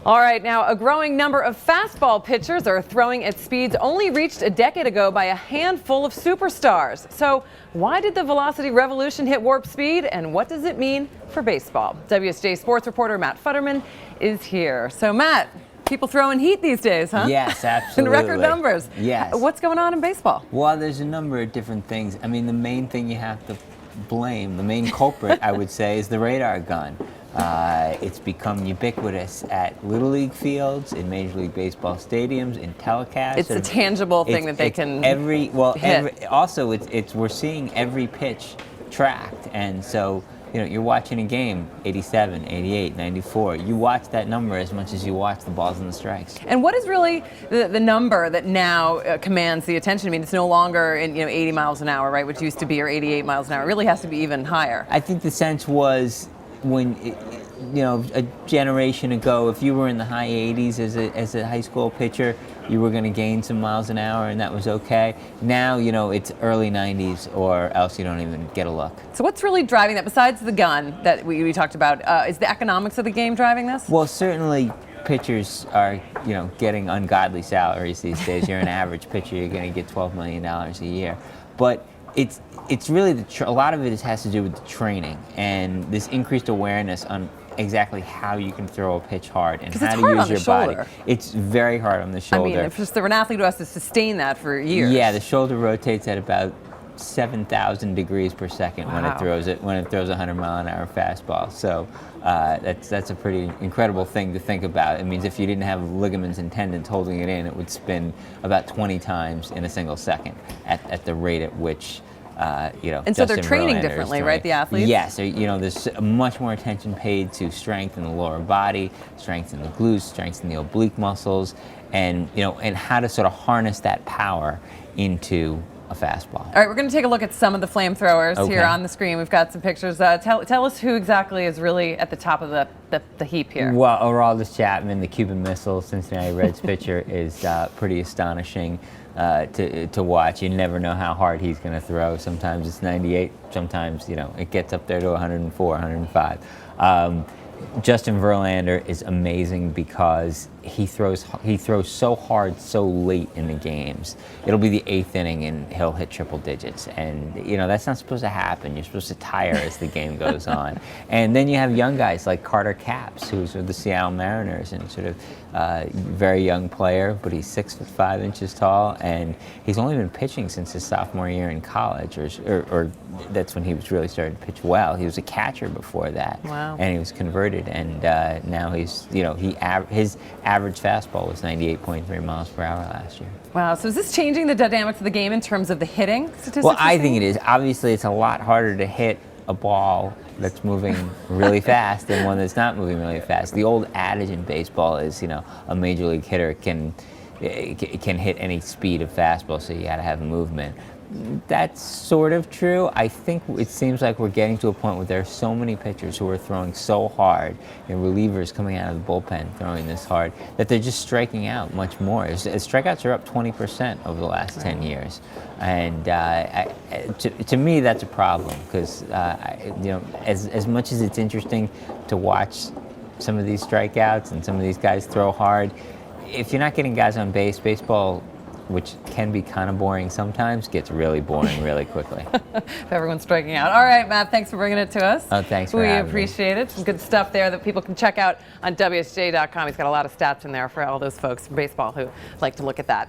All right, now a growing number of fastball pitchers are throwing at speeds only reached a decade ago by a handful of superstars. So why did the velocity revolution hit warp speed, and what does it mean for baseball? WSJ sports reporter Matt Futterman is here. So Matt, people throwing heat these days, huh? Yes, absolutely. In record numbers. Yes. What's going on in baseball? Well, there's a number of different things. I mean, the main thing you have to blame, the main culprit, I would say, is the radar gun. It's become ubiquitous at Little League fields, in Major League Baseball stadiums, in telecasts. It's a tangible thing that they can hit. Also, we're seeing every pitch tracked, and so you're watching a game, 87, 88, 94. You watch that number as much as you watch the balls and the strikes. And what is really the number that now commands the attention? I mean, it's no longer in 80 miles an hour, right, which used to be, or 88 miles an hour. It really has to be even higher. I think the sense was when, a generation ago, if you were in the high 80s as a high school pitcher, you were going to gain some miles an hour, and that was okay. Now, it's early 90s, or else you don't even get a look. So what's really driving that, besides the gun that we talked about? Is the economics of the game driving this? Well, certainly pitchers are, getting ungodly salaries these days. You're an average pitcher, you're going to get $12 million a year. But it's really, a lot of it has to do with the training and this increased awareness on exactly how you can throw a pitch hard and how to use your body. It's very hard on the shoulder. I mean, if just an athlete who has to sustain that for years. Yeah, the shoulder rotates at about 7,000 degrees per second. Wow. when it throws a 100-mile-an-hour fastball. So that's a pretty incredible thing to think about. It means if you didn't have ligaments and tendons holding it in, it would spin about 20 times in a single second at the rate at which And so they're training differently, right, the athletes? Yes, there's much more attention paid to strength in the lower body, strength in the glutes, strength in the oblique muscles, and how to sort of harness that power into a fastball. All right, we're going to take a look at some of the flamethrowers here on the screen. We've got some pictures. Tell us who exactly is really at the top of the heap here. Well, Aroldis Chapman, the Cuban Missile, Cincinnati Reds pitcher, is pretty astonishing to watch. You never know how hard he's going to throw. Sometimes it's 98. Sometimes it gets up there to 104, 105. Justin Verlander is amazing because he throws so hard so late in the games. It'll be the 8th inning and he'll hit triple digits, and that's not supposed to happen. You're supposed to tire as the game goes on. And then you have young guys like Carter Capps, who's with the Seattle Mariners, and sort of very young player, but he's 6'5" tall, and he's only been pitching since his sophomore year in college, or that's when he was really starting to pitch well. He was a catcher before that. Wow. And he was converted, and now he's his average fastball was 98.3 miles per hour last year. Wow. So is this changing the dynamics of the game in terms of the hitting statistics? Well, I think it is. Obviously, it's a lot harder to hit a ball that's moving really fast than one that's not moving really fast. The old adage in baseball is, a major league hitter can hit any speed of fastball, so you got to have movement. That's sort of true. I think it seems like we're getting to a point where there are so many pitchers who are throwing so hard, and relievers coming out of the bullpen throwing this hard, that they're just striking out much more. Strikeouts are up 20% over the last 10 years. And to me, that's a problem, because as much as it's interesting to watch some of these strikeouts and some of these guys throw hard, if you're not getting guys on base, baseball, which can be kind of boring sometimes, gets really boring really quickly. If everyone's striking out. All right, Matt, thanks for bringing it to us. Oh, thanks for having me. We appreciate it. Some good stuff there that people can check out on WSJ.com. He's got a lot of stats in there for all those folks from baseball who like to look at that.